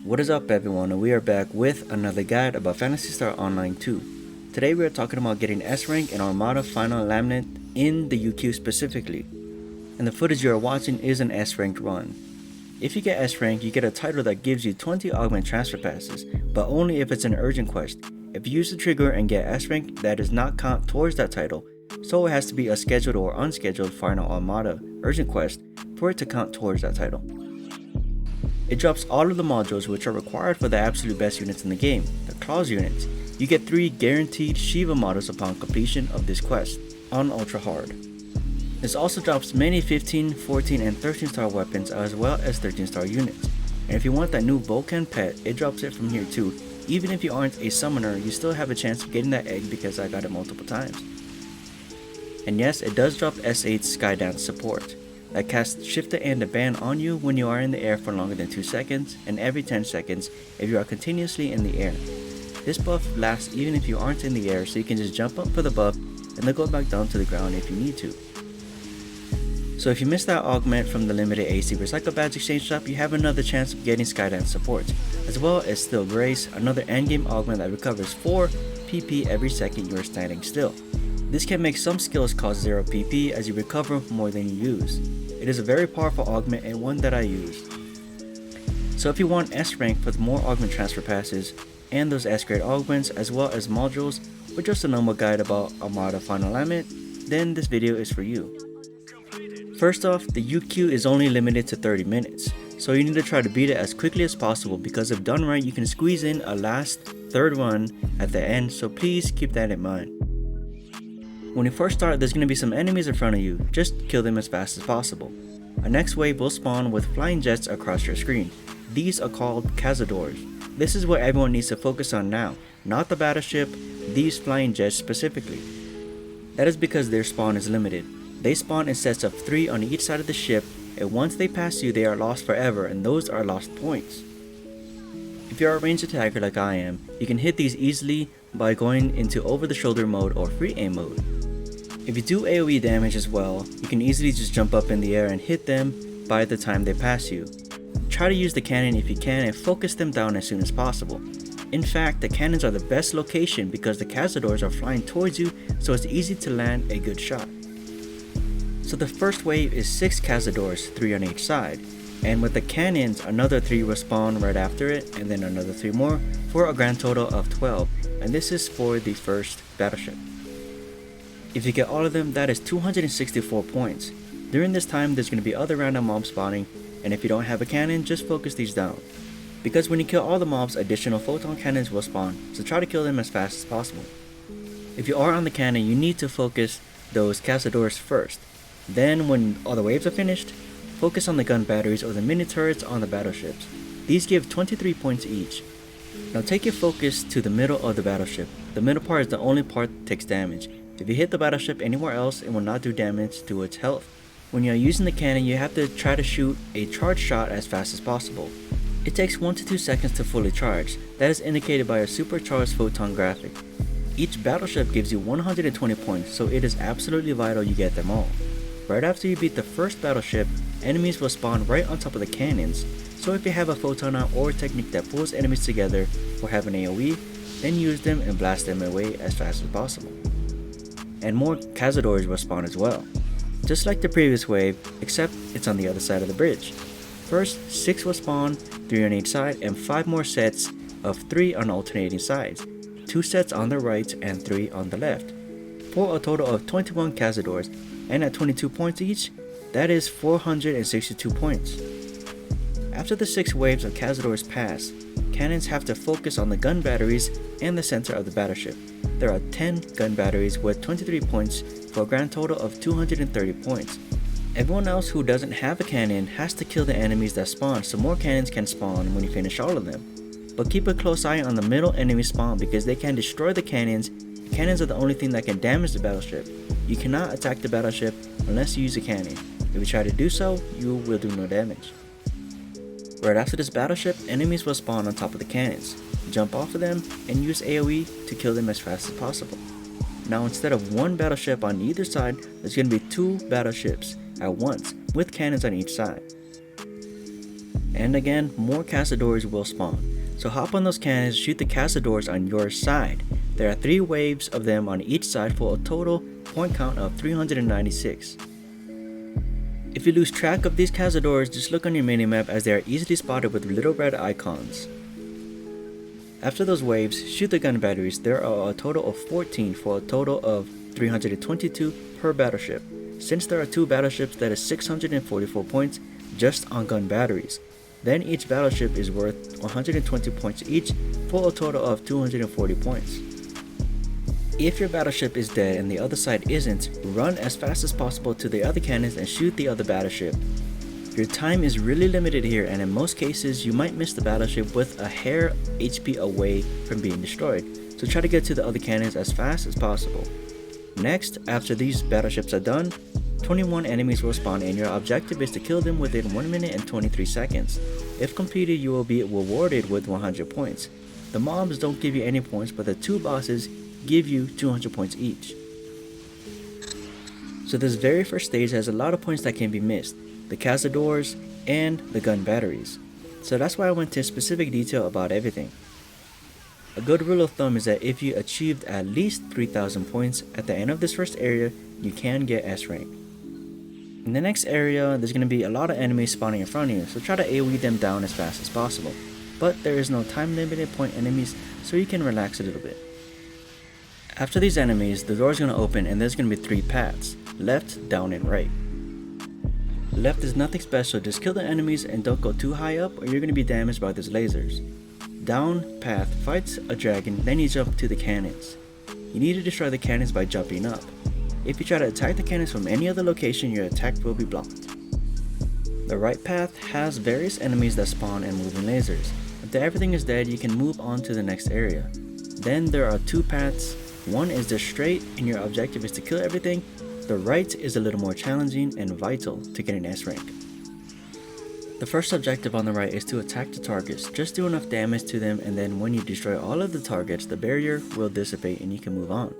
What is up everyone, and we are back with another guide about Phantasy Star Online 2. Today we are talking about getting S rank in Armada Final Lament in the UQ specifically. And the footage you are watching is an S ranked run. If you get S rank, you get a title that gives you 20 Augment transfer passes, but only if it's an urgent quest. If you use the trigger and get S rank, that does not count towards that title, so it has to be a scheduled or unscheduled Final Armada urgent quest for it to count towards that title. It drops all of the modules which are required for the absolute best units in the game, the claws units. You get 3 guaranteed Shiva models upon completion of this quest, on Ultra Hard. This also drops many 15, 14, and 13 star weapons as well as 13 star units. And if you want that new Vulcan pet, it drops it from here too. Even if you aren't a summoner, you still have a chance of getting that egg because I got it multiple times. And yes, it does drop S8 Skydance support that casts Shift and the Ban on you when you are in the air for longer than 2 seconds and every 10 seconds if you are continuously in the air. This buff lasts even if you aren't in the air, so you can just jump up for the buff and then go back down to the ground if you need to. So if you missed that augment from the limited AC Recycle Badge Exchange shop, you have another chance of getting Skydance support, as well as Still Grace, another endgame augment that recovers 4 PP every second you are standing still. This can make some skills cost 0 PP as you recover more than you use. It is a very powerful augment and one that I use. So if you want S rank with more augment transfer passes and those S grade augments as well as modules or just a normal guide about Armada Final Lament, then this video is for you. First off, the UQ is only limited to 30 minutes, so you need to try to beat it as quickly as possible because if done right you can squeeze in a last third run at the end, so please keep that in mind. When you first start, there's going to be some enemies in front of you, just kill them as fast as possible. A next wave will spawn with flying jets across your screen. These are called Cazadors. This is what everyone needs to focus on now, not the battleship, these flying jets specifically. That is because their spawn is limited. They spawn in sets of 3 on each side of the ship, and once they pass you they are lost forever, and those are lost points. If you are a ranged attacker like I am, you can hit these easily by going into over the shoulder mode or free aim mode. If you do AoE damage as well, you can easily just jump up in the air and hit them by the time they pass you. Try to use the cannon if you can and focus them down as soon as possible. In fact, the cannons are the best location because the Cazadors are flying towards you, so it's easy to land a good shot. So the first wave is 6 Cazadors, 3 on each side, and with the cannons another 3 will spawn right after it and then another 3 more for a grand total of 12, and this is for the first battleship. If you get all of them, that is 264 points. During this time there's going to be other random mobs spawning, and if you don't have a cannon, just focus these down. Because when you kill all the mobs, additional photon cannons will spawn, so try to kill them as fast as possible. If you are on the cannon, you need to focus those Cazadors first. Then when all the waves are finished, focus on the gun batteries or the mini turrets on the battleships. These give 23 points each. Now take your focus to the middle of the battleship. The middle part is the only part that takes damage. If you hit the battleship anywhere else, it will not do damage to its health. When you are using the cannon, you have to try to shoot a charge shot as fast as possible. It takes 1 to 2 seconds to fully charge. That is indicated by a supercharged photon graphic. Each battleship gives you 120 points, so it is absolutely vital you get them all. Right after you beat the first battleship, enemies will spawn right on top of the cannons, so if you have a photon out or a technique that pulls enemies together or have an AoE, then use them and blast them away as fast as possible. And more Cazadors will spawn as well, just like the previous wave, except it's on the other side of the bridge. First, 6 will spawn, 3 on each side, and 5 more sets of 3 on alternating sides, 2 sets on the right and 3 on the left, for a total of 21 Cazadors, and at 22 points each, that is 462 points. After the 6 waves of Cazadors pass, cannons have to focus on the gun batteries and the center of the battleship. There are 10 gun batteries with 23 points for a grand total of 230 points. Everyone else who doesn't have a cannon has to kill the enemies that spawn, so more cannons can spawn when you finish all of them. But keep a close eye on the middle enemy spawn because they can destroy the cannons. The cannons are the only thing that can damage the battleship. You cannot attack the battleship unless you use a cannon. If you try to do so, you will do no damage. Right after this battleship, enemies will spawn on top of the cannons. Jump off of them and use AoE to kill them as fast as possible. Now instead of 1 battleship on either side, there's going to be 2 battleships at once with cannons on each side. And again, more Cazadors will spawn. So hop on those cannons, shoot the Cazadors on your side. There are 3 waves of them on each side for a total point count of 396. If you lose track of these Cazadors, just look on your minimap as they are easily spotted with little red icons. After those waves, shoot the gun batteries. There are a total of 14 for a total of 322 per battleship. Since there are 2 battleships, that is 644 points just on gun batteries. Then each battleship is worth 120 points each for a total of 240 points. If your battleship is dead and the other side isn't, run as fast as possible to the other cannons and shoot the other battleship. Your time is really limited here, and in most cases you might miss the battleship with a hair HP away from being destroyed, so try to get to the other cannons as fast as possible. Next, after these battleships are done, 21 enemies will spawn and your objective is to kill them within 1 minute and 23 seconds. If completed, you will be rewarded with 100 points. The mobs don't give you any points, but the 2 bosses give you 200 points each. So this very first stage has a lot of points that can be missed, the Cazadors and the gun batteries. So that's why I went into specific detail about everything. A good rule of thumb is that if you achieved at least 3000 points at the end of this first area, you can get S rank. In the next area, there's going to be a lot of enemies spawning in front of you, so try to AoE them down as fast as possible. But there is no time limited point enemies, so you can relax a little bit. After these enemies, the door is going to open and there's going to be 3 paths, left, down, and right. Left is nothing special, just kill the enemies and don't go too high up or you're going to be damaged by these lasers. Down path fights a dragon, then you jump to the cannons. You need to destroy the cannons by jumping up. If you try to attack the cannons from any other location, your attack will be blocked. The right path has various enemies that spawn and move in lasers. After everything is dead, you can move on to the next area. Then there are 2 paths. One is just straight and your objective is to kill everything. The right is a little more challenging and vital to get an S rank. The first objective on the right is to attack the targets. Just do enough damage to them, and then when you destroy all of the targets, the barrier will dissipate and you can move on.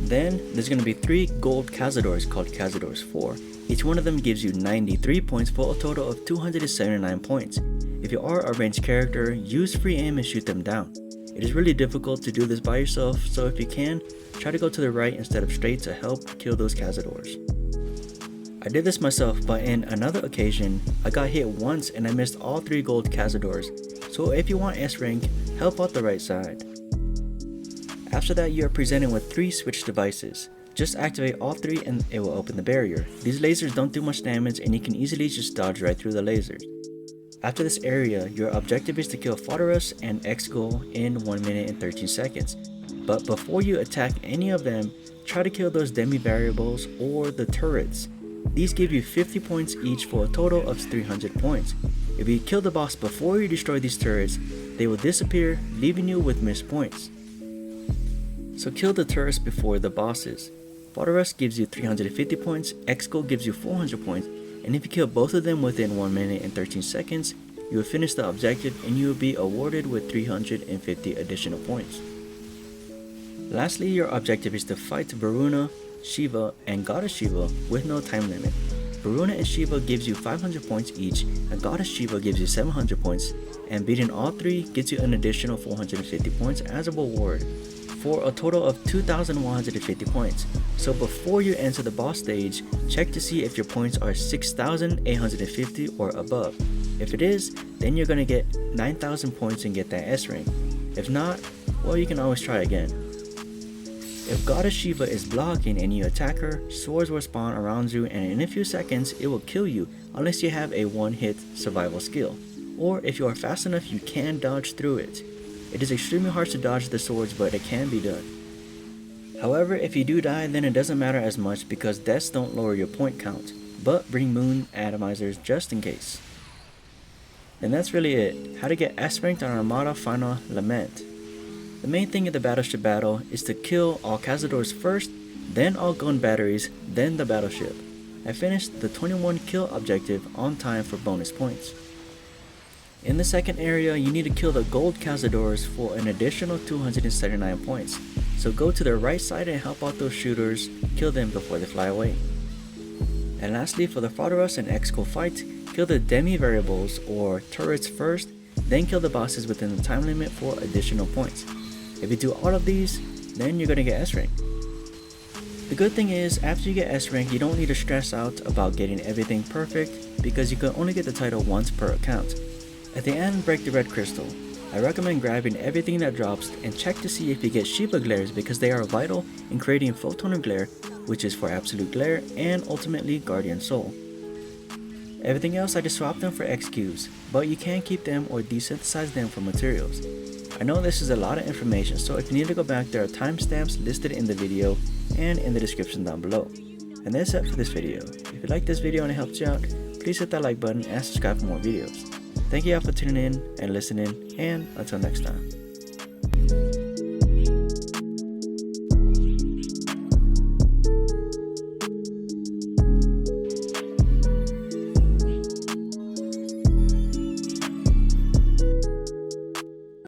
Then there's going to be 3 gold Cazadors called Cazadors 4. Each one of them gives you 93 points for a total of 279 points. If you are a ranged character, use free aim and shoot them down. It is really difficult to do this by yourself, so if you can, try to go to the right instead of straight to help kill those Cazadors. I did this myself, but in another occasion, I got hit once and I missed all 3 gold Cazadors, so if you want S rank, help out the right side. After that, you are presented with 3 switch devices. Just activate all 3 and it will open the barrier. These lasers don't do much damage and you can easily just dodge right through the lasers. After this area, your objective is to kill Fodrus and Exegul in 1 minute and 13 seconds. But before you attack any of them, try to kill those demi-variables or the turrets. These give you 50 points each for a total of 300 points. If you kill the boss before you destroy these turrets, they will disappear, leaving you with missed points. So kill the turrets before the bosses. Fodrus gives you 350 points, Exegul gives you 400 points, and if you kill both of them within 1 minute and 13 seconds, you will finish the objective and you will be awarded with 350 additional points. Lastly, your objective is to fight Varuna, Shiva, and Goddess Shiva with no time limit. Varuna and Shiva gives you 500 points each, and Goddess Shiva gives you 700 points, and beating all 3 gets you an additional 450 points as a reward, for a total of 2,150 points. So before you enter the boss stage, check to see if your points are 6,850 or above. If it is, then you're gonna get 9,000 points and get that S rank. If not, well, you can always try again. If Goddess Shiva is blocking and you attack her, swords will spawn around you and in a few seconds it will kill you unless you have a one-hit survival skill. Or if you are fast enough, you can dodge through it. It is extremely hard to dodge the swords, but it can be done. However, if you do die, then it doesn't matter as much because deaths don't lower your point count, but bring moon atomizers just in case. And that's really it, how to get S ranked on Armada Final Lament. The main thing in the battleship battle is to kill all Cazadors first, then all gun batteries, then the battleship. I finished the 21 kill objective on time for bonus points. In the second area, you need to kill the gold Cazadors for an additional 279 points. So go to the right side and help out those shooters, kill them before they fly away. And lastly, for the Fodrus and Exegul fight, Kill the demi-variables or turrets first, then kill the bosses within the time limit for additional points. If you do all of these, then you're gonna get S rank. The good thing is, after you get S rank, you don't need to stress out about getting everything perfect because you can only get the title once per account. At the end, break the red crystal. I recommend grabbing everything that drops and check to see if you get Shiva glares because they are vital in creating Photon glare, which is for absolute glare and ultimately Guardian Soul. Everything else I just swapped them for X cubes, but you can keep them or desynthesize them from materials. I know this is a lot of information, so if you need to go back, there are timestamps listed in the video and in the description down below. And that's it for this video. If you liked this video and it helped you out, please hit that like button and subscribe for more videos. Thank you all for tuning in and listening, and until next time.